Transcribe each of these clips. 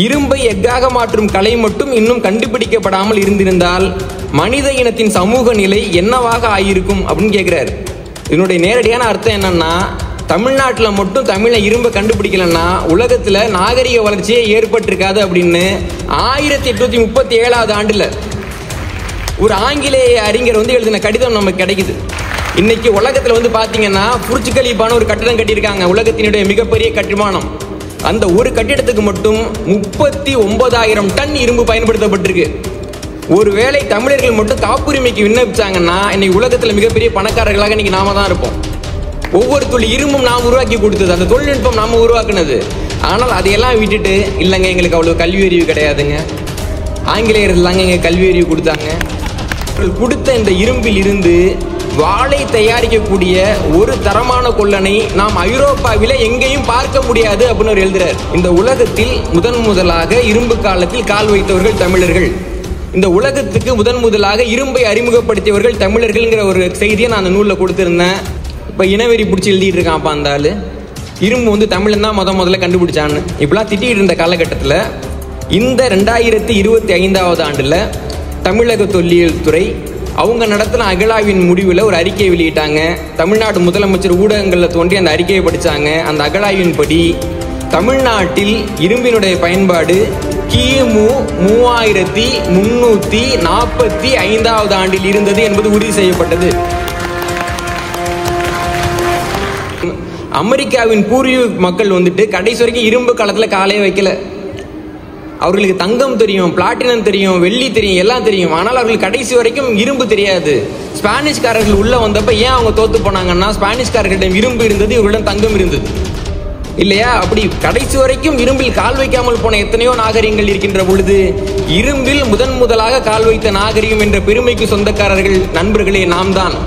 இரும்பை எஃகாக மாற்றும் கலை மட்டும் இன்னும் கண்டுபிடிக்கப்படாமல் இருந்திருந்தால் மனித இனத்தின் சமூக நிலை என்னவாக ஆகியிருக்கும் அப்படின்னு கேட்கிறாரு. இதனுடைய நேரடியான அர்த்தம் என்னன்னா, தமிழ்நாட்டில் மட்டும் தமிழை இரும்பை கண்டுபிடிக்கலன்னா உலகத்தில் நாகரிக வளர்ச்சியே ஏற்பட்டிருக்காது அப்படின்னு 1837 ஆண்டுல ஒரு ஆங்கிலேய அறிஞர் எழுதின கடிதம் நமக்கு கிடைக்குது. இன்னைக்கு உலகத்தில் பார்த்தீங்கன்னா புர்ஜ் கலீஃபான ஒரு கட்டிடம் கட்டியிருக்காங்க, உலகத்தினுடைய மிகப்பெரிய கட்டுமானம். அந்த ஒரு கட்டிடத்துக்கு மட்டும் 39,000 டன் இரும்பு பயன்படுத்தப்பட்டிருக்கு. ஒருவேளை தமிழர்கள் மட்டும் காப்புரிமைக்கு விண்ணப்பிச்சாங்கன்னா இன்னைக்கு உலகத்தில் மிகப்பெரிய பணக்காரர்களாக இன்னைக்கு நாம தான் இருப்போம். ஒவ்வொரு துளி இரும்பும் நாம் உருவாக்கி கொடுத்தது, அந்த தொழில்நுட்பம் நாம உருவாக்குனது. ஆனால் அதையெல்லாம் விட்டுட்டு இல்லைங்க எங்களுக்கு அவ்வளோ கல்வி அறிவு கிடையாதுங்க, ஆங்கிலேயர் இல்லைங்க எங்க கல்வி அறிவு கொடுத்தாங்க. கொடுத்த இந்த இரும்பில் இருந்து வாளை தயாரிக்கக்கூடிய ஒரு தரமான கொல்லனை நாம் ஐரோப்பாவில எங்கேயும் பார்க்க முடியாது அப்படின்னு எழுதுறார். இந்த உலகத்தில் முதலாக இரும்பு காலத்தில் கால் வைத்தவர்கள் தமிழர்கள். இந்த உலகத்துக்கு முதலாக இரும்பை அறிமுகப்படுத்தியவர்கள் தமிழர்கள்ங்கிற ஒரு செய்தியை நான் அந்த நூலில் கொடுத்திருந்தேன். இப்போ இனவெறி பிடிச்சி எழுதிட்டு இருக்கான் அந்த ஆளு. இரும்பு தமிழன் தான் முதல்ல கண்டுபிடிச்சான்னு இப்பெல்லாம் திட்டிகிட்டு இருந்த காலகட்டத்தில் இந்த 2025 ஆண்டுல தமிழக தொல்லியல் துறை அவங்க நடத்தின அகழாய்வின் முடிவில் ஒரு அறிக்கையை வெளியிட்டாங்க. தமிழ்நாடு முதலமைச்சர் ஊடகங்களில் தோன்றி அந்த அறிக்கையை படித்தாங்க. அந்த அகழாய்வின் படி தமிழ்நாட்டில் இரும்பினுடைய பயன்பாடு கிமு 3345 ஆண்டில் இருந்தது என்பது உறுதி செய்யப்பட்டது. அமெரிக்காவின் பூர்வீக மக்கள் கடைசி வரைக்கும் இரும்பு காலத்தில் காலையே வைக்கல. அவர்களுக்கு தங்கம் தெரியும், பிளாட்டினம் தெரியும், வெள்ளி தெரியும், எல்லாம் தெரியும். ஆனால் அவர்களுக்கு கடைசி வரைக்கும் இரும்பு தெரியாது. ஸ்பானிஷ்காரர்கள் உள்ள வந்தப்ப ஏன் அவங்க தோத்து போனாங்கன்னா, ஸ்பானிஷ்காரர்களிடம் இரும்பு இருந்தது, இவர்களிடம் தங்கம் இருந்தது இல்லையா? அப்படி கடைசி வரைக்கும் இரும்பில் கால் வைக்காமல் போன எத்தனையோ நாகரிகங்கள் இருக்கின்ற பொழுது இரும்பில் முதலாக கால் வைத்த நாகரிகம் என்ற பெருமைக்கு சொந்தக்காரர்கள் நண்பர்களே நாம் தான்.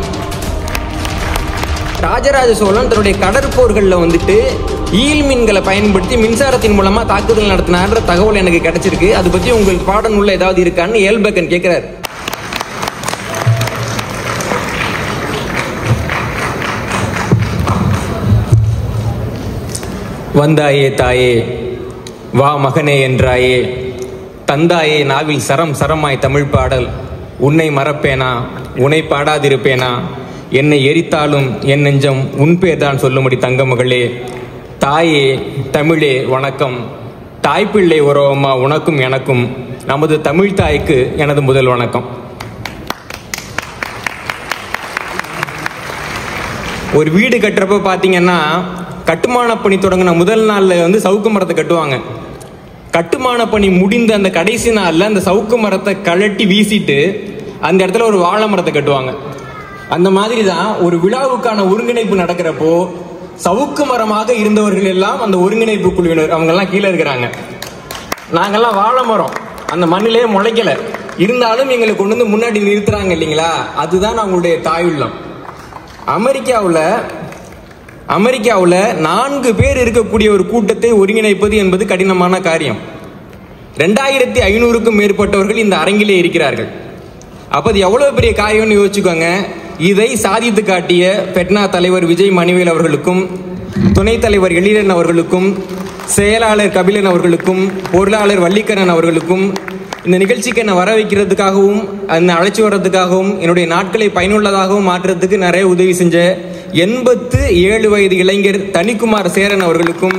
ராஜராஜ சோழன் தன்னுடைய கடற்போர்களில் ஈல் மீன்களை பயன்படுத்தி மின்சாரத்தின் மூலமா தாக்குதல் நடத்தினார்ன்ற தகவல் எனக்கு கிடைச்சிருக்கு. அது பத்தி உங்களுக்கு பாடநூல்ல ஏதாவது இருக்கான்னு ஏல்பக்கன் கேட்கிறார். வந்தாயே தாயே வா மகனே என்றாயே, தந்தாயே நாவில் சரம் சரமாய் தமிழ் பாடல். உன்னை மறப்பேனா, உன்னை பாடாதிருப்பேனா, என்னை எரித்தாலும் என் நெஞ்சம் உன் பேர்தான் சொல்லும்படி தங்க மகளே. தாயே தமிழே வணக்கம். தாய்ப்பிள்ளை உறவம்மா உனக்கும் எனக்கும், நமது தமிழ் தாய்க்கு எனது முதல் வணக்கம். ஒரு வீடு கட்டுறப்ப பார்த்தீங்கன்னா கட்டுமான பணி தொடங்கின முதல் நாளில் சவுக்கு மரத்தை கட்டுவாங்க. கட்டுமான பணி முடிந்த அந்த கடைசி நாளில் அந்த சவுக்கு மரத்தை கழட்டி வீசிட்டு அந்த இடத்துல ஒரு வாழை மரத்தை கட்டுவாங்க. அந்த மாதிரி தான் ஒரு விழாவுக்கான ஒருங்கிணைப்பு நடக்கிறப்போ சவுக்கு மரமாக இருந்தவர்கள் எல்லாம் அந்த ஒருங்கிணைப்பு குழுவினர் அவங்கெல்லாம் கீழே இருக்கிறாங்க. நாங்கெல்லாம் வாழை மரம், அந்த மண்ணிலே முளைக்கல, இருந்தாலும் எங்களை கொண்டு முன்னாடி நிறுத்துறாங்க இல்லைங்களா? அதுதான் அவங்களுடைய தாயுள்ளம். அமெரிக்காவில் 4 பேர் இருக்கக்கூடிய ஒரு கூட்டத்தை ஒருங்கிணைப்பது என்பது கடினமான காரியம். 2500க்கும் மேற்பட்டவர்கள் இந்த அரங்கிலே இருக்கிறார்கள். அப்போ அது எவ்வளவு பெரிய காரியம்னு யோசிச்சுக்கோங்க. இதை சாதித்து காட்டிய பெட்னா தலைவர் விஜய் மணிவேல் அவர்களுக்கும், துணைத் தலைவர் எழிலன் அவர்களுக்கும், செயலாளர் கபிலன் அவர்களுக்கும், பொருளாளர் வள்ளிக்கரன் அவர்களுக்கும், இந்த நிகழ்ச்சிக்கு என்னை வர வைக்கிறதுக்காகவும் என்னை அழைச்சி வர்றதுக்காகவும் என்னுடைய நாட்களை பயனுள்ளதாகவும் மாற்றுறதுக்கு நிறைய உதவி செஞ்ச 87 வயது இளைஞர் தனிக்குமார் சேரன் அவர்களுக்கும்,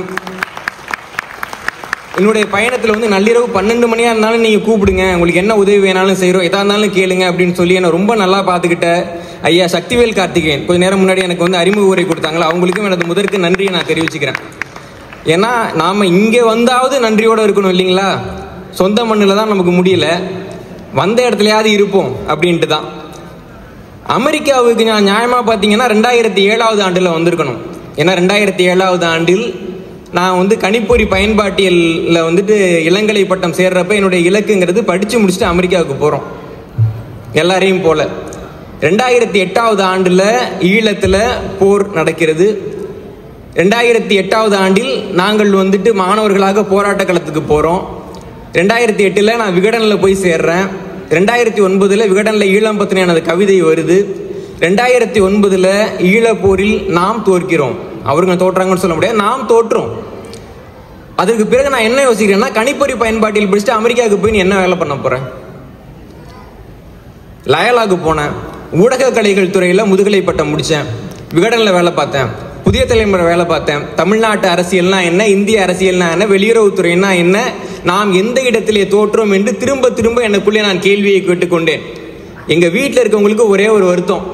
என்னுடைய பயணத்தில் நள்ளிரவு 12 மணியாக இருந்தாலும் நீங்கள் கூப்பிடுங்க, உங்களுக்கு என்ன உதவி வேணாலும் செய்கிறோம், எதா இருந்தாலும் கேளுங்க அப்படின்னு சொல்லி என்னை ரொம்ப நல்லா பார்த்துக்கிட்ட ஐயா சக்திவேல் கார்த்திகேயன் கொஞ்ச நேரம் முன்னாடி எனக்கு அறிமுக உரை கொடுத்தாங்களா, அவங்களுக்கும் எனது முதற்கு நன்றியை நான் தெரிவிச்சுக்கிறேன். ஏன்னா நாம் இங்கே வந்தாவது நன்றியோடு இருக்கணும் இல்லைங்களா? சொந்த மண்ணில் தான் நமக்கு முடியல, வந்த இடத்துலையாவது இருப்போம் அப்படின்ட்டு தான். அமெரிக்காவுக்கு நான் நியாயமாக பார்த்தீங்கன்னா 2007 ஆண்டில் வந்திருக்கணும். ஏன்னா 2007 ஆண்டில் நான் கணிப்பொறி பயன்பாட்டியலில் இளங்கலை பட்டம் சேர்றப்ப என்னுடைய இலக்குங்கிறது படித்து முடிச்சுட்டு அமெரிக்காவுக்கு போகிறோம் எல்லாரையும் போல. 2008 ஆண்டில் ஈழத்தில் போர் நடக்கிறது. 2008 ஆண்டில் நாங்கள் மாணவர்களாக போராட்ட களத்துக்கு போகிறோம். 2008 நான் விகடனில் போய் சேர்றேன். 2009 விகடனில் ஈழம் பற்றின எனது கவிதை வருது. 2009 ஈழப்போரில் நாம் தோற்கிறோம். அவருங்க தோற்றாங்கன்னு சொல்ல முடியாது, நாம் தோற்றோம். அதற்கு பிறகு நான் என்ன யோசிக்கிறேன்னா, கணிப்பொறி பயன்பாட்டில் படிச்சுட்டு அமெரிக்காவுக்கு போய் நீ என்ன வேலை பண்ண போறேன்? லயலாக்கு போனேன், ஊடக கலைகள் துறையில முதுகலை பட்டம் முடிச்சேன், விகடனில் வேலை பார்த்தேன், புதிய தலைமுறை வேலை பார்த்தேன். தமிழ்நாட்டு அரசியல்னா என்ன, இந்திய அரசியல்னா என்ன, வெளியுறவுத்துறைனா என்ன, நாம் எந்த இடத்திலே தோற்றோம் என்று திரும்ப திரும்ப எனக்குள்ளே நான் கேள்வியை கேட்டுக்கொண்டேன். எங்க வீட்டில் இருக்கவங்களுக்கு ஒரே ஒரு வருத்தம்,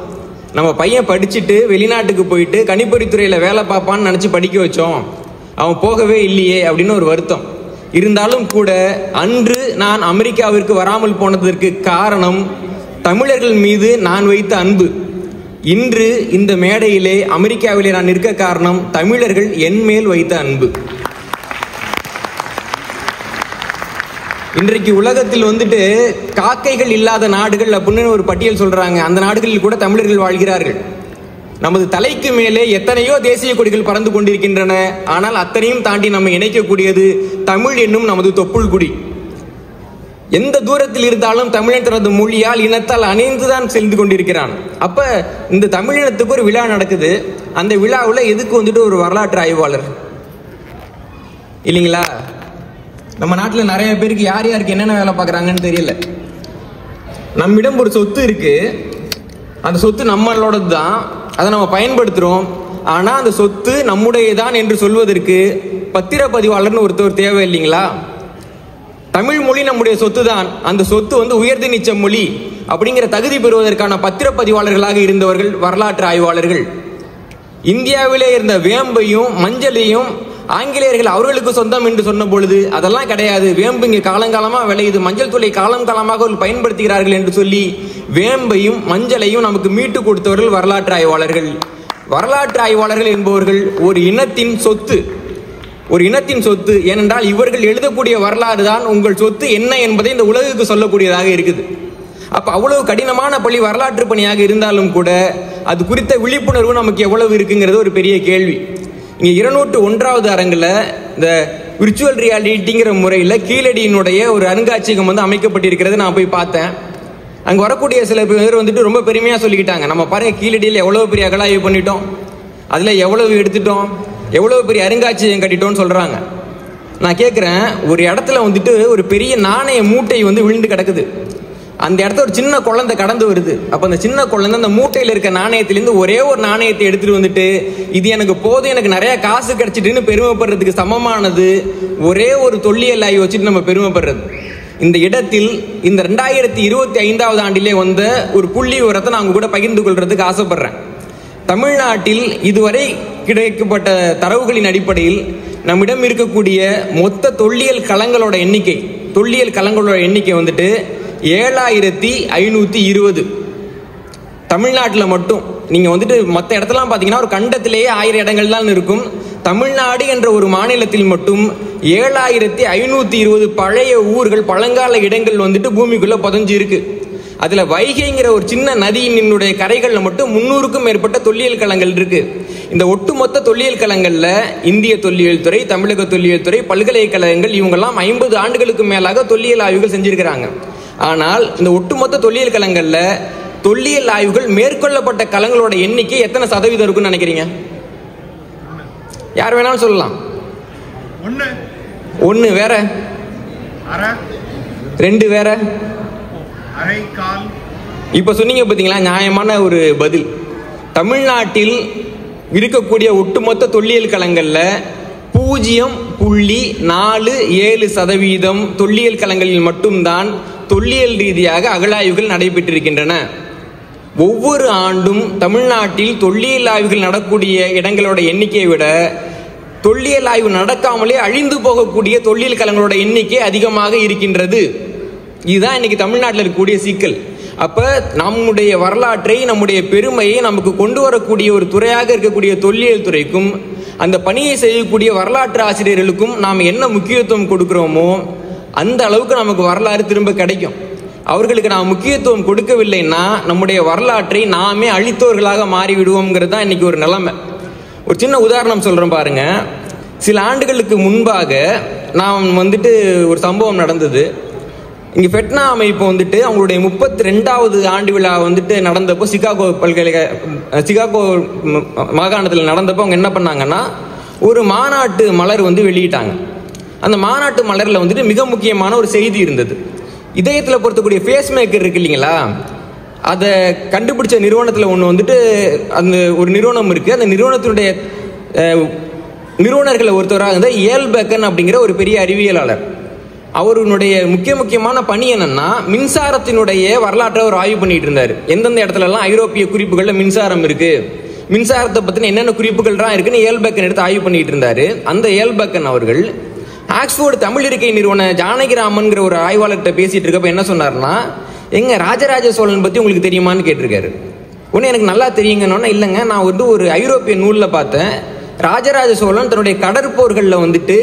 நம்ம பையன் படிச்சுட்டு வெளிநாட்டுக்கு போயிட்டு கணிப்பொறித்துறையில வேலை பார்ப்பான்னு நினைச்சு படிக்க வச்சோம், அவன் போகவே இல்லையே அப்படின்னு ஒரு வருத்தம். இருந்தாலும் கூட அன்று நான் அமெரிக்காவிற்கு வராமல் போனதற்கு காரணம் தமிழர்கள் மீது நான் வைத்த அன்பு. இன்று இந்த மேடையிலே அமெரிக்காவிலே நான் இருக்க காரணம் தமிழர்கள் என் மேல் வைத்த அன்பு. இன்றைக்கு உலகத்தில் வந்துட்டு காக்கைகள் இல்லாத நாடுகள் அப்படின்னு ஒரு பட்டியல் சொல்றாங்க. அந்த நாடுகளில் கூட தமிழர்கள் வாழ்கிறார்கள். நமது தலைக்கு மேலே எத்தனையோ தேசிய கொடிகள் பறந்து கொண்டிருக்கின்றன. ஆனால் அத்தனையும் தாண்டி நம்ம இணைக்கக்கூடியது தமிழ் என்னும் நமது தொப்புள் குடி. எந்த தூரத்தில் இருந்தாலும் தமிழன் தனது மொழியால் இனத்தால் அணைந்துதான் சென்று கொண்டிருக்கிறான். அப்ப இந்த தமிழினத்துக்கு ஒரு விழா நடக்குது. அந்த விழாவில் எதுக்கு வந்துட்டு ஒரு வரலாற்று ஆய்வாளர் இல்லைங்களா? நம்ம நாட்டில் நிறைய பேருக்கு யார் யாருக்கு என்னென்ன வேலை பார்க்குறாங்கன்னு தெரியல. நம்மிடம் ஒரு சொத்து இருக்கு, அந்த சொத்து நம்மளோடது தான், அதை நம்ம பயன்படுத்துறோம். ஆனா அந்த சொத்து நம்முடையதான் என்று சொல்வதற்கு பத்திரப்பதிவாளர்னு ஒருத்தர் தேவை இல்லைங்களா? தமிழ் மொழி நம்முடைய சொத்து தான். அந்த சொத்து வந்து உயர்ந்து நிச்ச மொழி அப்படிங்கிற தகுதி பெறுவதற்கான பத்திரப்பதிவாளர்களாக இருந்தவர்கள் வரலாற்று ஆய்வாளர்கள். இந்தியாவிலே இருந்த வேம்பையும் மஞ்சளையும் ஆங்கிலேயர்கள் அவர்களுக்கு சொந்தம் என்று சொன்ன பொழுது அதெல்லாம் கிடையாது, வேம்பு இங்கே காலங்காலமாக விளையுது, மஞ்சள் தூளை காலம் காலமாக பயன்படுத்துகிறார்கள் என்று சொல்லி வேம்பையும் மஞ்சளையும் நமக்கு மீட்டு கொடுத்தவர்கள் வரலாற்று ஆய்வாளர்கள். வரலாற்று ஆய்வாளர்கள் என்பவர்கள் ஒரு இனத்தின் சொத்து, ஒரு இனத்தின் சொத்து. ஏனென்றால் இவர்கள் எழுதக்கூடிய வரலாறு தான் உங்கள் சொத்து என்ன என்பதை இந்த உலகுக்கு சொல்லக்கூடியதாக இருக்குது. அப்ப அவ்வளவு கடினமான பணி வரலாற்று பணியாக இருந்தாலும் கூட அது குறித்த விழிப்புணர்வு நமக்கு எவ்வளவு இருக்குங்கிறது ஒரு பெரிய கேள்வி. இங்க 201வது அரங்குல இந்த விர்ச்சுவல் ரியாலிட்டிங்கிற முறையில் கீழடியினுடைய ஒரு அருங்காட்சியகம் வந்து அமைக்கப்பட்டிருக்கிறது. நான் போய் பார்த்தேன். அங்க வரக்கூடிய சில பேர் வந்துட்டு ரொம்ப பெருமையா சொல்லிக்கிட்டாங்க, நம்ம பாருங்க கீழடியில் எவ்வளவு பெரிய அகழாய்வு பண்ணிட்டோம், அதுல எவ்வளவு எடுத்துட்டோம், எவ்வளவு பெரிய அருங்காட்சியகம் கட்டிட்டோம்னு சொல்றாங்க. நான் கேட்கிறேன், ஒரு இடத்துல வந்துட்டு ஒரு பெரிய நாணய மூட்டை வந்து விழுந்து கிடக்குது. அந்த இடத்துல ஒரு சின்ன குழந்தை கடந்து வருது. அப்ப அந்த சின்ன குழந்தை அந்த மூட்டையில் இருக்க நாணயத்திலிருந்து ஒரே ஒரு நாணயத்தை எடுத்துட்டு வந்துட்டு இது எனக்கு போதும், எனக்கு நிறைய காசு கிடைச்சிட்டுன்னு பெருமைப்படுறதுக்கு சமமானது ஒரே ஒரு தொல்லியல் ஆய்வு வச்சுட்டு நம்ம பெருமைப்படுறது. இந்த இடத்தில் இந்த 2025வது ஆண்டிலே வந்த ஒரு புள்ளி விவரத்தை நான் உங்க கூட பகிர்ந்து கொள்றதுக்கு ஆசைப்படுறேன். தமிழ்நாட்டில் இதுவரை கிடைக்கப்பட்ட தரவுகளின் அடிப்படையில் நம்மிடம் இருக்கக்கூடிய மொத்த தொல்லியல் களங்களோட எண்ணிக்கை வந்துட்டு 7520. தமிழ்நாட்டில் மட்டும் நீங்க வந்துட்டு மற்ற இடத்தெல்லாம் பார்த்தீங்கன்னா ஒரு கண்டத்திலேயே 1000 இடங்கள் தான் இருக்கும். தமிழ்நாடு என்ற ஒரு மாநிலத்தில் மட்டும் 7520 பழைய ஊர்கள், பழங்கால இடங்கள் வந்துட்டு பூமிக்குள்ள புதைஞ்சு இருக்கு. அதுல வைகைங்கிற ஒரு சின்ன நதியினுடைய கரைகள்ல மட்டும் 300க்கும் மேற்பட்ட தொல்லியல் களங்கள் இருக்கு. இந்த ஒட்டுமொத்த தொல்லியல் களங்கள்ல இந்திய தொல்லியல் துறை, தமிழக தொல்லியல் துறை, பல்கலைக்கழகங்கள் இவங்கெல்லாம் 50 ஆண்டுகளுக்கு மேலாக தொல்லியல் ஆய்வுகள் செஞ்சிருக்கிறாங்க. ஆனால் இந்த ஒட்டுமொத்த தொல்லியல் களங்கள்ல தொல்லியல் ஆய்வுகள் மேற்கொள்ளப்பட்ட களங்களோட எண்ணிக்கை எத்தனை சதவீதம் இருக்குன்னு நினைக்கிறீங்க? யார் வேணாலும் சொல்லலாம். 1 வேற, 2 வேற, இப்ப சொன்னீங்க பாத்தீங்களா, நியாயமான ஒரு பதில். தமிழ்நாட்டில் இருக்கக்கூடிய ஒட்டுமொத்த தொல்லியல் களங்கள்ல 0.47% தொல்லியல் களங்களில் மட்டும்தான் தொல்லியல் ரீதியாக அகழாய்வுகள் நடைபெற்றிருக்கின்றன. ஒவ்வொரு ஆண்டும் தமிழ்நாட்டில் தொல்லியல் ஆய்வுகள் நடக்கூடிய இடங்களோட எண்ணிக்கையை விட தொல்லியல் ஆய்வு நடக்காமலே அழிந்து போகக்கூடிய தொல்லியல் களங்களோட எண்ணிக்கை அதிகமாக இருக்கின்றது. இதுதான் இன்னைக்கு தமிழ்நாட்டில் இருக்கக்கூடிய சிக்கல். அப்ப நம்முடைய வரலாற்றை, நம்முடைய பெருமையை நமக்கு கொண்டு வரக்கூடிய ஒரு துறையாக இருக்கக்கூடிய தொல்லியல் துறைக்கும் அந்த பணியை செய்யக்கூடிய வரலாற்று ஆசிரியர்களுக்கும் நாம் என்ன முக்கியத்துவம் கொடுக்கிறோமோ அந்த அளவுக்கு நமக்கு வரலாறு திரும்ப கிடைக்கும். அவர்களுக்கு நாம் முக்கியத்துவம் கொடுக்கவில்லைன்னா நம்முடைய வரலாற்றை நாமே அழித்தவர்களாக மாறிவிடுவோம்ங்கிறது தான் இன்னைக்கு ஒரு நிலைமை. ஒரு சின்ன உதாரணம் சொல்றேன் பாருங்க. சில ஆண்டுகளுக்கு முன்பாக நாம் வந்துட்டு ஒரு சம்பவம் நடந்தது. இங்க ஃபெட்னா அமைப்பு வந்துட்டு அவங்களுடைய 32வது ஆண்டு விழா வந்துட்டு நடந்தப்போ சிகாகோ மாகாணத்தில் நடந்தப்போ அவங்க என்ன பண்ணாங்கன்னா ஒரு மாநாட்டு மலர் வந்து வெளியிட்டாங்க. அந்த மாநாட்டு மலரில் வந்துட்டு மிக முக்கியமான ஒரு செய்தி இருந்தது. இதயத்தில் பொருத்தக்கூடிய ஃபேஸ் மேக்கர் இருக்கு இல்லைங்களா, அதை கண்டுபிடிச்ச நிறுவனத்தில் ஒன்று வந்துட்டு அந்த ஒரு நிறுவனம் இருக்குது. அந்த நிறுவனத்தினுடைய நிறுவனர்களை ஒருத்தராக இருந்தால் ஏல்பேக்கன் அப்படிங்கிற ஒரு பெரிய அறிவியலாளர். அவருடைய முக்கியமான பணி என்னன்னா, மின்சாரத்தினுடைய வரலாற்றை அவர் ஆய்வு பண்ணிட்டு இருந்தார். எந்தெந்த இடத்துலலாம் ஐரோப்பிய குறிப்புகளில் மின்சாரம் இருக்கு, மின்சாரத்தை பற்றின என்னென்ன குறிப்புகள்லாம் இருக்குன்னு ஏல்பேக்கன் எடுத்து ஆய்வு பண்ணிட்டு இருந்தாரு. அந்த ஏல்பேக்கன் அவர்கள் ஆக்ஸ்போர்டு தமிழ் இருக்கை நிறுவன ஜானகிராமன்கிற ஒரு ஆய்வாளர்கிட்ட பேசிட்டு இருக்கப்ப என்ன சொன்னார்னா, எங்க ராஜராஜ சோழன் பற்றி உங்களுக்கு தெரியுமான்னு கேட்டிருக்காரு. உடனே எனக்கு நல்லா தெரியுங்கன்னு, இல்லைங்க நான் வந்து ஒரு ஐரோப்பிய நூலில் பார்த்தேன், ராஜராஜ சோழன் தன்னுடைய கடற்போர்களில் வந்துட்டு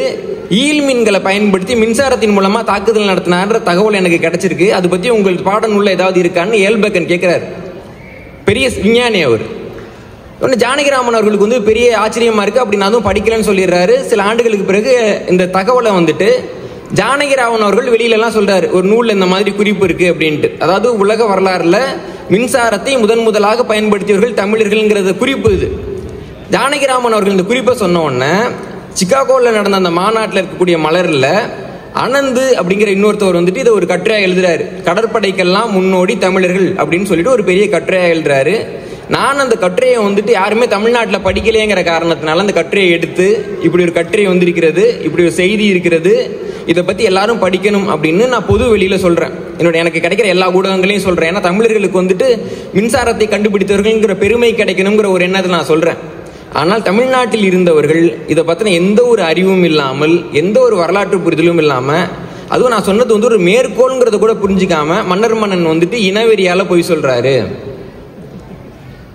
ஈல் மீன்களை பயன்படுத்தி மின்சாரத்தின் மூலமா தாக்குதல் நடத்தினார்ன்ற தகவல் எனக்கு கிடைச்சிருக்கு, அது பற்றி உங்களுக்கு பாட நூலில் ஏதாவது இருக்கான்னு ஏல்பேக்கன் கேட்கிறார். பெரிய விஞ்ஞானி அவர். ஒன்று ஜானகிராமன் அவர்களுக்கு வந்து பெரிய ஆச்சரியமா இருக்கு. அப்படி நான் அதுவும் படிக்கலன்னு சொல்லிடுறாரு. சில ஆண்டுகளுக்கு பிறகு இந்த தகவலை வந்துட்டு ஜானகிராமன் அவர்கள் வெளியிலலாம் சொல்றாரு, ஒரு நூலில் இந்த மாதிரி குறிப்பு இருக்கு அப்படின்ட்டு. அதாவது உலக வரலாறுல மின்சாரத்தை முதலாக பயன்படுத்தியவர்கள் தமிழர்கள்ங்கிறது குறிப்பு இது. ஜானகிராமன் அவர்கள் இந்த குறிப்பை சொன்ன உடனே சிகாகோவில் நடந்த அந்த மாநாட்டில் இருக்கக்கூடிய மலரில் அனந்து அப்படிங்கிற இன்னொருத்தவர் வந்துட்டு இதை ஒரு கட்டுரையாக எழுதுறாரு. கடற்படைக்கெல்லாம் முன்னோடி தமிழர்கள் அப்படின்னு சொல்லிட்டு ஒரு பெரிய கட்டுரையாக எழுதுறாரு. நான் அந்த கட்டுரையை வந்துட்டு யாருமே தமிழ்நாட்டில் படிக்கலையேங்கிற காரணத்தினால அந்த கட்டுரையை எடுத்து இப்படி ஒரு கட்டுரை வந்திருக்கிறது, இப்படி ஒரு செய்தி இருக்கிறது, இதை பற்றி எல்லாரும் படிக்கணும் அப்படின்னு நான் பொது வெளியில் சொல்கிறேன். எனக்கு கிடைக்கிற எல்லா ஊடகங்களையும் சொல்கிறேன். ஏன்னா தமிழர்களுக்கு வந்துட்டு மின்சாரத்தை கண்டுபிடித்தவர்கள்ங்கிற பெருமை கிடைக்கணுங்கிற ஒரு எண்ணத்தை நான் சொல்கிறேன். ஆனால் தமிழ்நாட்டில் இருந்தவர்கள் இதை பற்றின எந்த ஒரு அறிவும் இல்லாமல், எந்த ஒரு வரலாற்று புரிதலும் இல்லாமல், அதுவும் நான் சொன்னது வந்து ஒரு மேற்கோள்ங்கிறத கூட புரிஞ்சிக்காம மன்னன் வந்துட்டு இனவெறியால் போய் சொல்கிறாரு.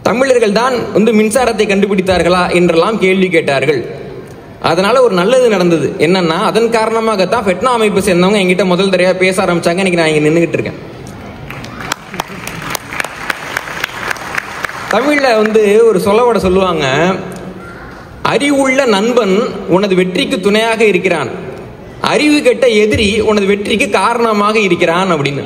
தமிழர்கள் தான் வந்து மின்சாரத்தை கண்டுபிடித்தார்களா என்றெல்லாம் கேள்வி கேட்டார்கள். அதனால ஒரு நல்லது நடந்தது. என்னன்னா, அதன் காரணமாகத்தான் ஃபெட்னா அமைப்பு சேர்ந்தவங்க என்கிட்ட முதல் தடவையா பேச ஆரம்பிச்சாங்க. இன்னைக்கு நான் இங்க நின்றுகிட்டு இருக்கேன். தமிழ்ல வந்து ஒரு சொல்லவட சொல்லுவாங்க, அறிவுள்ள நண்பன் உனது வெற்றிக்கு துணையாக இருக்கிறான், அறிவு கெட்ட எதிரி உனது வெற்றிக்கு காரணமாக இருக்கிறான் அப்படின்னு.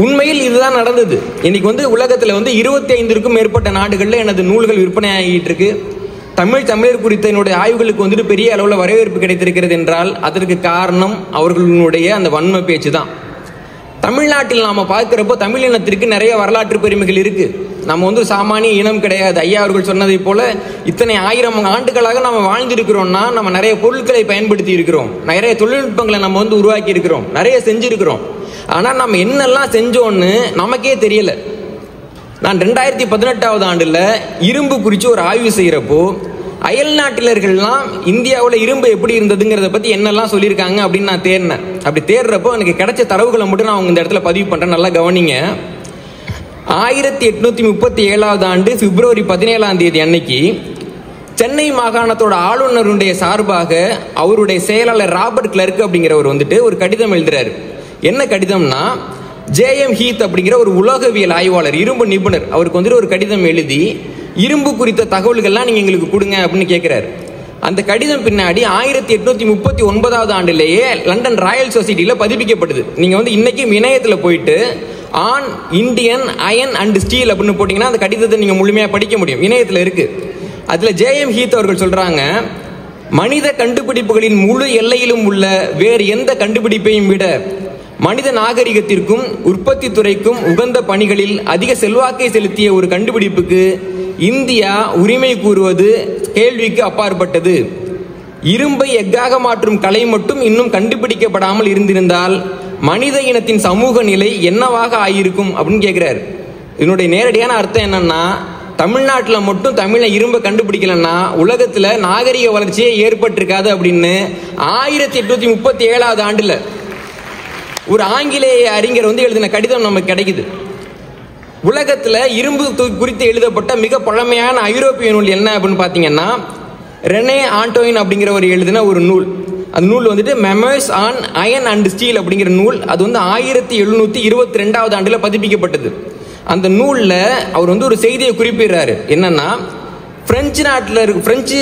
உண்மையில் இதுதான் நடந்தது. இன்னைக்கு வந்து உலகத்தில் வந்து 25க்கும் மேற்பட்ட நாடுகளில் எனது நூல்கள் விற்பனை ஆகிட்டு இருக்கு. தமிழர் குறித்த என்னுடைய ஆய்வுகளுக்கு வந்துட்டு பெரிய அளவில் வரவேற்பு கிடைத்திருக்கிறது என்றால் அதற்கு காரணம் அவர்களுடைய அந்த வன்மை பேச்சு தான். தமிழ்நாட்டில் நாம பார்க்கிறப்போ தமிழ் இனத்திற்கு நிறைய வரலாற்று பெருமைகள் இருக்கு. நம்ம வந்து சாமானிய இனம் கிடையாது. ஐயா அவர்கள் சொன்னதை போல இத்தனை 1000 ஆண்டுகளாக நம்ம வாழ்ந்திருக்கிறோம்னா நம்ம நிறைய பொருட்களை பயன்படுத்தி இருக்கிறோம், நிறைய தொழில்நுட்பங்களை நம்ம வந்து உருவாக்கி இருக்கிறோம், நிறைய செஞ்சிருக்கிறோம். ஆனா நம்ம என்னெல்லாம் செஞ்சோன்னு நமக்கே தெரியல. நான் 2018ஆவது ஆண்டுல இரும்பு குறித்து ஒரு ஆய்வு செய்யறப்போ அயல் நாட்டிலர்கள்லாம் இந்தியாவில் இரும்பு எப்படி இருந்ததுங்கிறத பத்தி என்னெல்லாம் சொல்லியிருக்காங்க அப்படின்னு நான் தேடினேன். அப்படி தேடுறப்போ எனக்கு கிடைச்ச தரவுகளை மட்டும் நான் இந்த இடத்துல பதிவு பண்றேன், நல்லா கவனிங்க. 1837ஆவது ஆண்டு பிப்ரவரி 17ஆம் தேதி அன்னைக்கு சென்னை மாகாணத்தோட ஆளுநருடைய சார்பாக அவருடைய செயலாளர் ராபர்ட் கிளர்க் அப்படிங்கிறவர் வந்துட்டு ஒரு கடிதம் எழுதுறாரு. என்ன கடிதம்னா, ஜேஎம் ஹீத் அப்படிங்கிற ஒரு உலோகவியல் ஆய்வாளர், இரும்பு நிபுணர், அவருக்கு வந்துட்டு ஒரு கடிதம் எழுதி இரும்பு குறித்த தகவல்கள்லாம் நீங்க எங்களுக்கு கொடுங்க அப்படின்னு கேட்கிறாரு. அந்த கடிதம் பின்னாடி 1839ஆவது ஆண்டிலேயே லண்டன் ராயல் சொசைட்டியில பதிப்பிக்கப்படுது. நீங்க வந்து இன்னைக்கும் இணையத்துல போயிட்டு on Indian iron and steel அப்படின்னு போட்டீங்கன்னா அந்த கடிதத்தை நீங்க முழுமையா படிக்க முடியும், இணையத்துல இருக்கு. அதுல ஜேஎம் ஹீத் அவர்கள் சொல்றாங்க, மனித கண்டுபிடிப்புகளின் முழு எல்லையிலும் உள்ள வேறு எந்த கண்டுபிடிப்பையும் விட மனித நாகரிகத்திற்கும் உற்பத்தி துறைக்கும் உகந்த பணிகளில் அதிக செல்வாக்கை செலுத்திய ஒரு கண்டுபிடிப்புக்கு இந்தியா உரிமை கூறுவது கேள்விக்கு அப்பாற்பட்டது. இரும்பை எஃகாக மாற்றும் கலை மட்டும் இன்னும் கண்டுபிடிக்கப்படாமல் இருந்திருந்தால் மனித இனத்தின் சமூக நிலை என்னவாக ஆயிருக்கும் அப்படின்னு கேட்கிறாரு. இதனுடைய நேரடியான அர்த்தம் என்னன்னா, தமிழ்நாட்டில் மட்டும் தமிழை இரும்பை கண்டுபிடிக்கலன்னா உலகத்துல நாகரிக வளர்ச்சியே ஏற்பட்டிருக்காது அப்படின்னு 1837ஆவது ஆண்டுல ஒரு ஆங்கிலேய அறிஞர் வந்து எழுதின கடிதம் நமக்கு கிடைக்குது. உலகத்துல இரும்பு குறித்து எழுதப்பட்ட மிக பழமையான ஐரோப்பிய நூல் என்ன அப்படின்னு பாத்தீங்கன்னா, ரெனே ஆண்டோயின் அப்படிங்கிற ஒரு எழுதின ஒரு நூல். அந்த நூல் வந்துட்டு memoirs on iron and steel அப்படிங்கிற நூல். அது வந்து 1722ஆவது ஆண்டுல பதிப்பிக்கப்பட்டது. அந்த நூல்ல அவர் வந்து ஒரு செய்தியை குறிப்பிடுறாரு. என்னன்னா, பிரெஞ்சு நாட்டில் இருக்க பிரெஞ்சு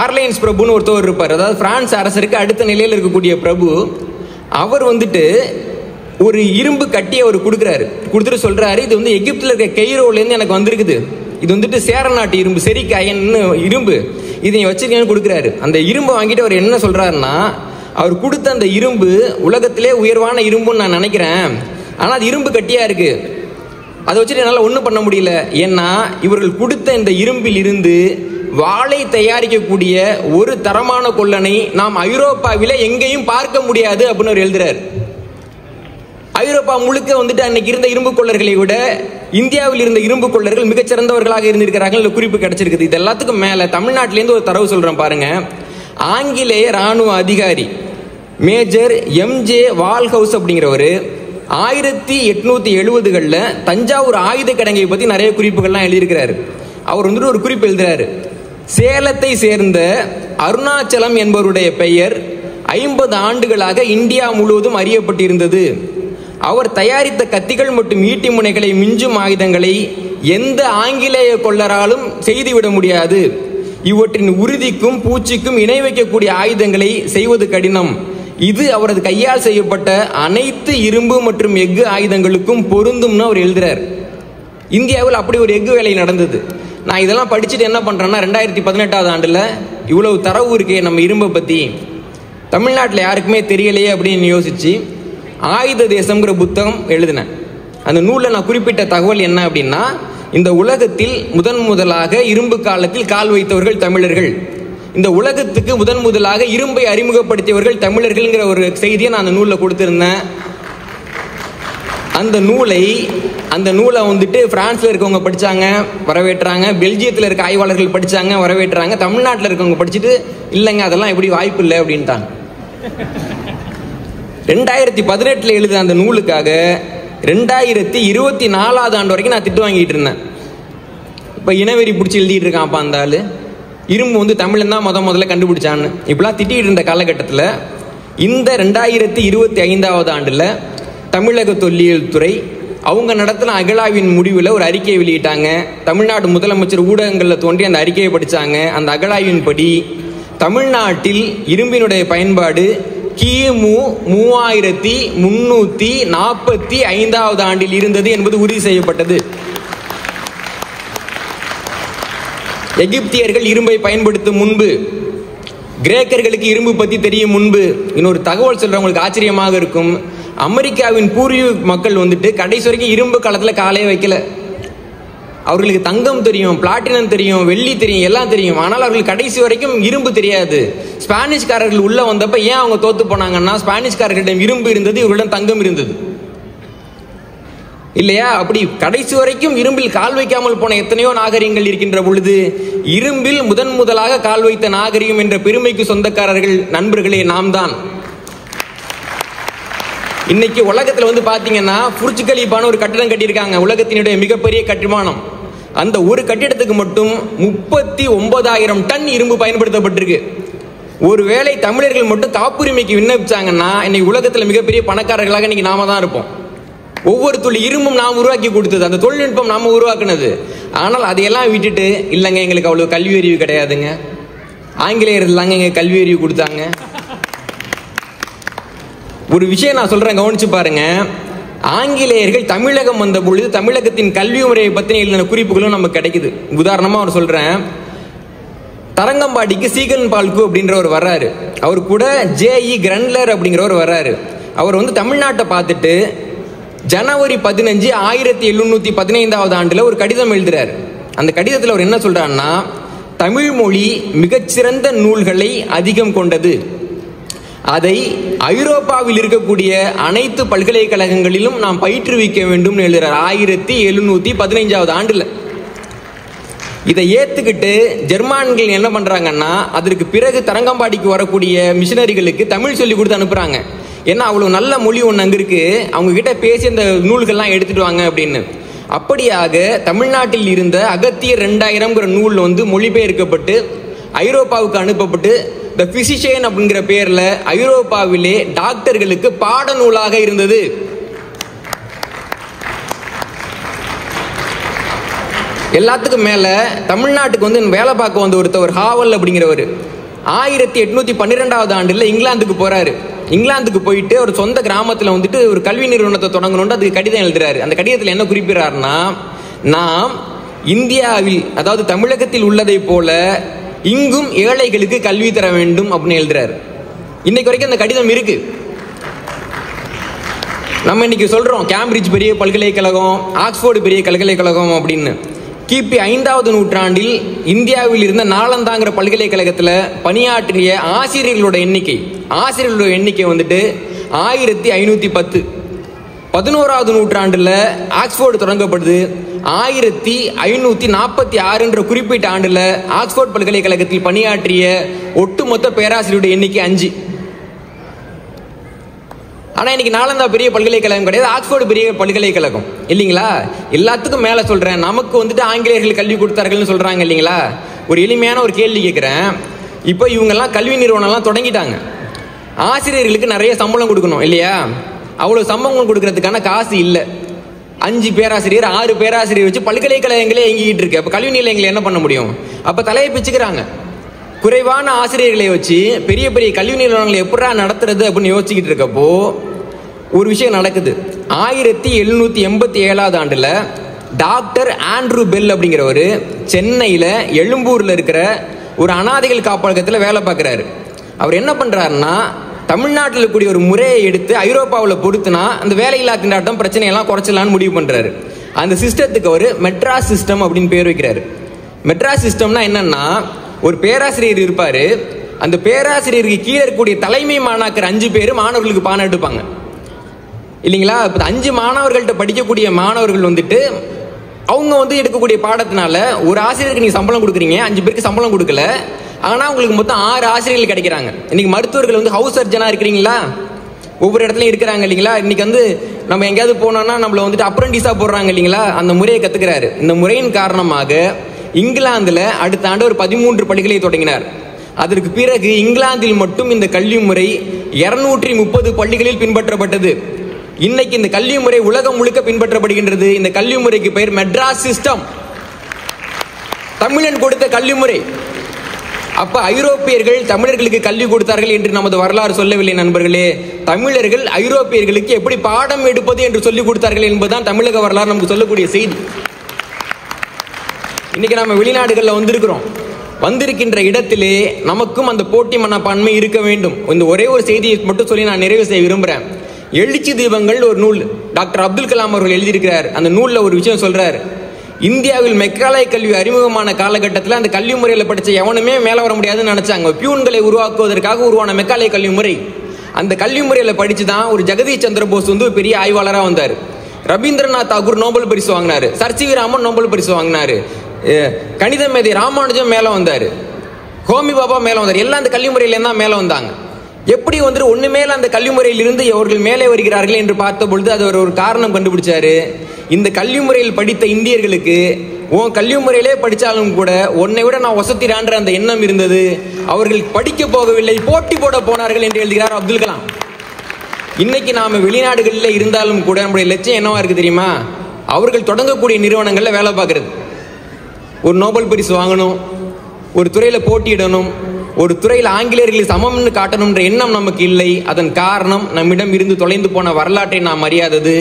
ஆர்லைன்ஸ் பிரபுன்னு ஒருத்தவர் இருப்பார், அதாவது பிரான்ஸ் அரசருக்கு அடுத்த நிலையில் இருக்கக்கூடிய பிரபு. அவர் வந்துட்டு ஒரு இரும்பு கட்டி அவர் கொடுக்குறாரு. கொடுத்துட்டு சொல்றாரு, இது வந்து எகிப்தில் இருக்க கெய்ரோலேருந்து எனக்கு வந்திருக்குது, இது வந்துட்டு சேர நாட்டு இரும்பு, செரிக் அயன்னு இரும்பு, இதை வச்சிருக்கேன்னு கொடுக்குறாரு. அந்த இரும்பை வாங்கிட்டு அவர் என்ன சொல்றாருன்னா, அவர் கொடுத்த அந்த இரும்பு உலகத்திலே உயர்வான இரும்புன்னு நான் நினைக்கிறேன், ஆனால் அது இரும்பு கட்டியா இருக்கு, அதை வச்சுட்டு என்னால் ஒன்றும் பண்ண முடியல. ஏன்னா இவர்கள் கொடுத்த இந்த இரும்பில் இருந்து வாளை தயாரிக்கக்கூடிய ஒரு தரமான கொல்லனை நாம் ஐரோப்பாவில எங்கேயும் பார்க்க முடியாது அப்படின்னு அவர் எழுதுறாரு. ஐரோப்பா முழுக்க வந்துட்டு அன்னைக்கு இருந்த இரும்பு கொள்ளர்களை விட இந்தியாவில் இருந்த இரும்பு கொள்ளர்கள் மிகச்சிறந்தவர்களாக இருந்திருக்கிறார்கள் குறிப்பு கிடைச்சிருக்குது. இது எல்லாத்துக்கும் மேல தமிழ்நாட்டிலேருந்து ஒரு தரவு சொல்றேன் பாருங்க. ஆங்கிலேய ராணுவ அதிகாரி மேஜர் எம்ஜே வால்ஹவுஸ் அப்படிங்கிறவர் 1870களில் தஞ்சாவூர் ஆயுத கிடங்கை பத்தி நிறைய குறிப்புகள்லாம் எழுதியிருக்கிறாரு. அவர் வந்துட்டு ஒரு குறிப்பு எழுதுறாரு. சேலத்தை சேர்ந்த அருணாச்சலம் என்பவருடைய பெயர் 50 ஆண்டுகளாக இந்தியா முழுவதும் அறியப்பட்டிருந்தது. அவர் தயாரித்த கத்திகள் மற்றும் ஈட்டி முனைகளை மிஞ்சும் ஆயுதங்களை எந்த ஆங்கிலேய கொள்ளராலும் செய்துவிட முடியாது. இவற்றின் உறுதிக்கும் பூச்சிக்கும் இணை வைக்கக்கூடிய ஆயுதங்களை செய்வது கடினம். இது அவரது கையால் செய்யப்பட்ட அனைத்து இரும்பு மற்றும் எஃகு ஆயுதங்களுக்கும் பொருந்தும்னு அவர் எழுதுறார். இந்தியாவில் அப்படி ஒரு எஃகு வேலை நடந்தது. நான் இதெல்லாம் படிச்சுட்டு என்ன பண்றேன்னா, 2018ஆவது ஆண்டுல இவ்வளவு தரவு இருக்கே நம்ம இரும்பை பத்தி, தமிழ்நாட்டில் யாருக்குமே தெரியலையே அப்படின்னு யோசிச்சு ஆயுத தேசம்ங்கிற புத்தகம் எழுதினேன். அந்த நூலில் நான் குறிப்பிட்ட தகவல் என்ன அப்படின்னா, இந்த உலகத்தில் முதலாக இரும்பு காலத்தில் கால் வைத்தவர்கள் தமிழர்கள், இந்த உலகத்துக்கு முதலாக இரும்பை அறிமுகப்படுத்தியவர்கள் தமிழர்கள்ங்கிற ஒரு செய்தியை நான் அந்த நூலில் கொடுத்திருந்தேன். அந்த நூலை வந்துட்டு பிரான்ஸ்ல இருக்கவங்க படிச்சாங்க, வரவேற்றாங்க. பெல்ஜியத்தில் இருக்க ஆய்வாளர்கள் படிச்சாங்க, வரவேற்றாங்க. தமிழ்நாட்டில் இருக்கவங்க படிச்சுட்டு இல்லைங்க அதெல்லாம் எப்படி வாய்ப்பு இல்லை அப்படின்ட்டாங்க. 2018 எழுத அந்த நூலுக்காக 2024 ஆண்டு வரைக்கும் நான் திட்டு வாங்கிட்டு இருந்தேன். இப்போ இனவெறி பிடிச்சி எழுதிட்டு இருக்கான்ப்பா அந்த ஆளு, இரும்பு வந்து தமிழன் தான் முதல்ல கண்டுபிடிச்சான்னு இப்படிலாம் திட்டிகிட்டு இருந்த காலகட்டத்தில் இந்த 2025ஆவது ஆண்டில் தமிழக தொல்லியல் துறை அவங்க நடத்தின அகழாய்வின் முடிவில் ஒரு அறிக்கையை வெளியிட்டாங்க. தமிழ்நாடு முதலமைச்சர் ஊடகங்களில் தோன்றி அந்த அறிக்கையை படித்தாங்க. அந்த அகழாய்வின் படி தமிழ்நாட்டில் இரும்பினுடைய பயன்பாடு கிமு 3345ஆவது ஆண்டில் இருந்தது என்பது உறுதி செய்யப்பட்டது. எகிப்தியர்கள் இரும்பை பயன்படுத்தும் முன்பு, கிரேக்கர்களுக்கு இரும்பு பற்றி தெரியும் முன்பு. இன்னொரு தகவல் சொல்றவங்களுக்கு ஆச்சரியமாக இருக்கும். அமெரிக்காவின் பூர்வீக மக்கள் வந்துட்டு கடைசி வரைக்கும் இரும்பு காலத்தில் காலே வைக்கல. அவர்களுக்கு தங்கம் தெரியும், பிளாட்டினம் தெரியும், வெள்ளி தெரியும், எல்லாம் தெரியும். ஆனால் அவர்களுக்கு கடைசி வரைக்கும் இரும்பு தெரியாது. ஸ்பானிஷ்காரர்கள் உள்ள வந்தப்ப ஏன் அவங்க தோத்து போனாங்கன்னா, ஸ்பானிஷ்காரர்களிடம் இரும்பு இருந்தது, இவர்களிடம் தங்கம் இருந்தது இல்லையா? அப்படி கடைசி வரைக்கும் இரும்பில் கால் வைக்காமல் போன எத்தனையோ நாகரிகங்கள் இருக்கின்ற பொழுது இரும்பில் முதலாக கால் வைத்த நாகரிகம் என்ற பெருமைக்கு சொந்தக்காரர்கள் நண்பர்களே நாம் தான். இன்னைக்கு உலகத்துல வந்து பாத்தீங்கன்னா புர்ஜ் கலீஃபான ஒரு கட்டிடம் கட்டியிருக்காங்க, உலகத்தினுடைய மிகப்பெரிய கட்டுமானம். அந்த ஒரு கட்டிடத்துக்கு மட்டும் 39,000 டன் இரும்பு பயன்படுத்தப்பட்டிருக்கு. ஒருவேளை தமிழர்கள் மட்டும் காப்புரிமைக்கு விண்ணப்பிச்சாங்கன்னா இன்னைக்கு உலகத்துல மிகப்பெரிய பணக்காரர்களாக இன்னைக்கு நாம தான் இருப்போம். ஒவ்வொரு துளி இரும்பும் நாம் உருவாக்கி கொடுத்தது, அந்த தொழில்நுட்பம் நாம உருவாக்குனது. ஆனால் அதையெல்லாம் விட்டுட்டு இல்லைங்க எங்களுக்கு அவ்வளவு கல்வி அறிவு கிடையாதுங்க, ஆங்கிலேயர்கள் தாங்க எங்க கல்வி அறிவு கொடுத்தாங்க. ஒரு விஷயம் நான் சொல்றேன், கவனிச்சு பாருங்க. ஆங்கிலேயர்கள் தமிழகம் வந்த பொழுது தமிழகத்தின் கல்வி முறையை பத்தின எழுதின குறிப்புகளும் நமக்கு கிடைக்குது. உதாரணமா அவர் சொல்றேன், தரங்கம்பாடிக்கு சீகன் பால்கு அப்படின்றவர் வர்றாரு. அவர் கூட ஜே.இ. கிரண்ட்லர் அப்படிங்கிறவர் வர்றாரு. அவர் வந்து தமிழ்நாட்டை பார்த்துட்டு ஜனவரி 15, 1715ஆவது ஆண்டுல ஒரு கடிதம் எழுதுறாரு. அந்த கடிதத்தில் அவர் என்ன சொல்றாருன்னா, தமிழ் மொழி மிகச்சிறந்த நூல்களை அதிகம் கொண்டது, அதை ஐரோப்பாவில் இருக்கக்கூடிய அனைத்து பல்கலைக்கழகங்களிலும் நாம் பயிற்றுவிக்க வேண்டும் எழுதுறார். 1715ஆவது ஆண்டுல இதை ஏத்துக்கிட்டு ஜெர்மான்கள் என்ன பண்றாங்கன்னா, அதற்கு பிறகு தரங்கம்பாடிக்கு வரக்கூடிய மிஷனரிகளுக்கு தமிழ் சொல்லி கொடுத்து அனுப்புறாங்க. ஏன்னா அவ்வளவு நல்ல மொழி ஒன்று அங்க இருக்கு, அவங்க கிட்ட பேசி அந்த நூல்கள்லாம் எடுத்துட்டு வாங்க அப்படின்னு. அப்படியாக தமிழ்நாட்டில் இருந்த அகத்தியர் 2000 நூல் வந்து மொழிபெயர்க்கப்பட்டு ஐரோப்பாவுக்கு அனுப்பப்பட்டு த பிசிஷியன் அப்படிங்கிற பேர்ல ஐரோப்பாவிலே டாக்டர்களுக்கு பாட நூலாக இருந்தது. எல்லாத்துக்கும் மேல தமிழ்நாட்டுக்கு வந்து வேலை பார்க்க வந்த ஒருத்தவர் ஹாவல் அப்படிங்கிறவர் 1812ஆவது ஆண்டுல இங்கிலாந்துக்கு போறாரு. இங்கிலாந்துக்கு போயிட்டு ஒரு சொந்த கிராமத்தில் வந்துட்டு ஒரு கல்வி நிறுவனத்தை தொடங்கணும்னு அதுக்கு கடிதம் எழுதுறாரு. அந்த கடிதத்தில் என்ன குறிப்பிடுறாருன்னா, நாம் இந்தியாவில், அதாவது தமிழகத்தில் உள்ளதை போல இங்கும் ஏழைகளுக்கு கல்வி தர வேண்டும் அப்படின்னு எழுதுறாரு. இன்னைக்கு வரைக்கும் அந்த கடிதம் இருக்கு. நம்ம இன்னைக்கு சொல்றோம் கேம்பிரிட்ஜ் பெரிய பல்கலைக்கழகம், ஆக்ஸ்போர்டு பெரிய பல்கலைக்கழகம் அப்படின்னு. கிபி 5வது நூற்றாண்டில் இந்தியாவில் இருந்த நாலந்தாங்கிற பல்கலைக்கழகத்தில் பணியாற்றிய ஆசிரியர்களோட எண்ணிக்கை வந்துட்டு 1510. 11வது நூற்றாண்டில் ஆக்ஸ்போர்டு தொடங்கப்படுது. 1546 என்ற குறிப்பிட்ட ஆண்டில் ஆக்ஸ்போர்ட் பல்கலைக்கழகத்தில் பணியாற்றிய ஒட்டுமொத்த பேராசிரியருடைய எண்ணிக்கை 5. ஆனால் இன்னைக்கு நாலந்தா பெரிய பல்கலைக்கழகம் கிடையாது, ஆக்ஸ்போர்டு பெரிய பல்கலைக்கழகம் இல்லைங்களா? எல்லாத்துக்கும் மேலே சொல்கிறேன், நமக்கு வந்துட்டு ஆங்கிலேயர்கள் கல்வி கொடுத்தார்கள்னு சொல்கிறாங்க இல்லைங்களா? ஒரு எளிமையான ஒரு கேள்வி கேட்குறேன். இப்போ இவங்கெல்லாம் கல்வி நிறுவனம்லாம் தொடங்கிட்டாங்க. ஆசிரியர்களுக்கு நிறைய சம்பளம் கொடுக்கணும் இல்லையா? அவ்வளோ சம்பளம் கொடுக்கறதுக்கான காசு இல்லை. 5 பேராசிரியர் 6 பேராசிரியர் வச்சு பல்கலைக்கழகங்களே இயங்கிட்டு இருக்கு. அப்போ கல்வி நிலையங்களை என்ன பண்ண முடியும்? அப்போ தலையை பிச்சுக்கிறாங்க. குறைவான ஆசிரியர்களை வச்சு பெரிய பெரிய கல்வி நிறுவனங்களை எப்படா நடத்துறது அப்படின்னு யோசிச்சுக்கிட்டு இருக்கப்போ ஒரு விஷயம் நடக்குது. 1787வது ஆண்டுல டாக்டர் ஆண்ட்ரூ பெல் அப்படிங்கிறவர் சென்னையில் எழும்பூரில் இருக்கிற ஒரு அனாதைகள் காப்பகத்தில் வேலை பார்க்குறாரு. அவர் என்ன பண்ணுறாருன்னா, தமிழ்நாட்டில் இருக்கக்கூடிய ஒரு முறையை எடுத்து ஐரோப்பாவில் பொறுத்துனா அந்த வேலையில்லா திண்டாட்டம் பிரச்சனையெல்லாம் குறைச்சலான்னு முடிவு பண்ணுறாரு. அந்த சிஸ்டத்துக்கு அவர் மெட்ராஸ் சிஸ்டம் அப்படின்னு பேர் வைக்கிறாரு. மெட்ராஸ் சிஸ்டம்னா என்னன்னா, ஒரு பேராசிரியர் இருப்பார். அந்த பேராசிரியருக்கு கீழே இருக்கக்கூடிய தலைமை மாணாக்கர் 5 பேர் மாணவர்களுக்கு பாடம் எடுப்பாங்க இல்லைங்களா? இப்போ 5 மாணவர்கள்ட்ட படிக்கக்கூடிய மாணவர்கள் வந்துட்டு அவங்க வந்து எடுக்கக்கூடிய பாடத்தினால ஒரு ஆசிரியருக்கு நீங்கள் சம்பளம் கொடுக்குறீங்க, 5 பேருக்கு சம்பளம் கொடுக்கல. ஆனால் உங்களுக்கு மொத்தம் 6 ஆசிரியர்கள் கிடைக்கிறாங்க. இன்னைக்கு மருத்துவர்கள் வந்து ஹவுஸ் சர்ஜனாக இருக்கிறீங்களா? ஒவ்வொரு இடத்துலையும் இருக்கிறாங்க இல்லைங்களா? இன்னைக்கு வந்து நம்ம எங்கேயாவது போனோம்னா நம்மளை வந்துட்டு அப்ரண்டிஸாக போடுறாங்க இல்லைங்களா? அந்த முறையை கற்றுக்கிறாரு. இந்த முறையின் காரணமாக இங்கிலாந்தில் அடுத்த ஆண்டு ஒரு 13 பள்ளிகளை தொடங்கினார். அதற்கு பிறகு இங்கிலாந்தில் மட்டும் இந்த கல்வி முறை 230 பள்ளிகளில் பின்பற்றப்பட்டது. இன்னைக்கு இந்த கல்வி முறை உலகம் முழுக்க பின்பற்றப்படுகின்றது. இந்த கல்வி முறைக்கு பெயர் மெட்ராஸ் சிஸ்டம், தமிழன் கொடுத்த கல்வி முறை. அப்ப ஐரோப்பியர்கள் தமிழர்களுக்கு கல்வி கொடுத்தார்கள் என்று நமது வரலாறு சொல்லவில்லை நண்பர்களே. தமிழர்கள் ஐரோப்பியர்களுக்கு எப்படி பாடம் எடுப்பது என்று சொல்லிக் கொடுத்தார்கள் என்பதுதான் தமிழக வரலாறு நமக்கு சொல்லக்கூடிய செய்தி. இன்னைக்கு நம்ம வெளிநாடுகளில் வந்திருக்கின்ற இடத்திலே நமக்கும் அந்த போட்டி மனப்பான்மை இருக்க வேண்டும். இந்த ஒரே ஒரு செய்தியை மட்டும் சொல்லி நான் நிறைவு செய்ய விரும்புகிறேன். எழுச்சி தீபங்கள் ஒரு நூல் டாக்டர் அப்துல் கலாம் அவர்கள் எழுதியிருக்கிறார். அந்த நூலில் ஒரு விஷயம் சொல்றார். இந்தியாவில் மெக்காலை கல்வி அறிமுகமான காலகட்டத்தில் அந்த கல்வி முறையில் படித்த எவனுமே மேலே வர முடியாதுன்னு நினைச்சாங்க. பியூன்களை உருவாக்குவதற்காக உருவான மெக்காலை கல்வி முறை. அந்த கல்வி முறையில் படித்து தான் ஒரு ஜெகதீஷ் சந்திர போஸ் வந்து பெரிய ஆய்வாளராக வந்தார். ரவீந்திரநாத் தாகூர் நோபல் பரிசு வாங்கினார். Sir C V Raman Nobel பரிசு வாங்கினார். கணித மேதை ராமானுஜம் மேலே வந்தார். ஹோமி பாபா மேலே வந்தார். எல்லாம் அந்த கல்வி முறையில தான் மேலே வந்தாங்க. எப்படி வந்துட்டு ஒன்று மேலே அந்த கல்வி முறையிலிருந்து அவர்கள் மேலே வருகிறார்கள் என்று பார்த்த பொழுது அது ஒரு காரணம் கண்டுபிடிச்சாரு. இந்த கல்வி முறையில் படித்த இந்தியர்களுக்கு உன் கல்வி முறையிலே படித்தாலும் கூட உன்னை விட நான் வசத்திரான்ற அந்த எண்ணம் இருந்தது. அவர்கள் படிக்க போகவில்லை, போட்டி போட போனார்கள் என்று எழுதுகிறார் அப்துல் கலாம். இன்னைக்கு நாம வெளிநாடுகளில் இருந்தாலும் கூட நம்முடைய லட்சியம் என்னவா இருக்கு தெரியுமா? அவர்கள் தொடங்கக்கூடிய நிறுவனங்களில் வேலை பார்க்கறது, ஒரு நோபல் பரிசு வாங்கணும், ஒரு துறையில் போட்டியிடணும், ஒரு துறையில் ஆங்கிலேயர்களை சமம்னு காட்டணும்ன்ற எண்ணம் நமக்கு இல்லை. அதன் காரணம் நம்மிடம் இருந்து தொலைந்து போன வரலாற்றை நாம் அறியாதது.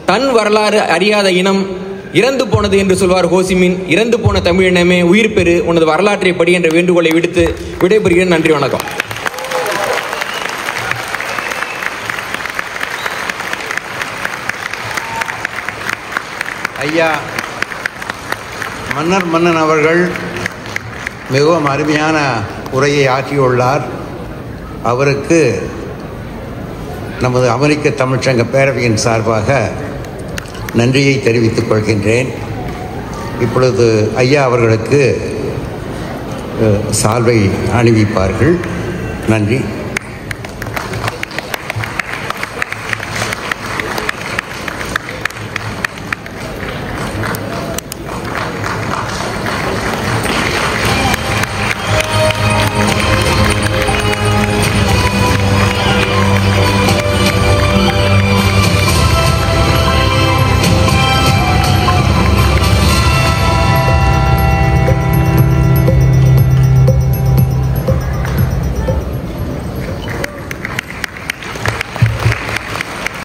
தன் வரலாறு அறியாத இனம் இறந்து போனது என்று சொல்வார் ஹோசிமின். இறந்து போன தமிழினமே உயிர் பெறு, உனது வரலாற்றை படி என்ற வேண்டுகோளை விடுத்து விடைபெறுகிறேன். நன்றி, வணக்கம். ஐயா மன்னன் அவர்கள் மிகவும் அருமையான உரையை ஆற்றியுள்ளார். அவருக்கு நமது அமெரிக்க தமிழ்ச்சங்க பேரவையின் சார்பாக நன்றியை தெரிவித்துக் கொள்கின்றேன். இப்பொழுது ஐயா அவர்களுக்கு சால்வை அணிவிப்பார்கள். நன்றி.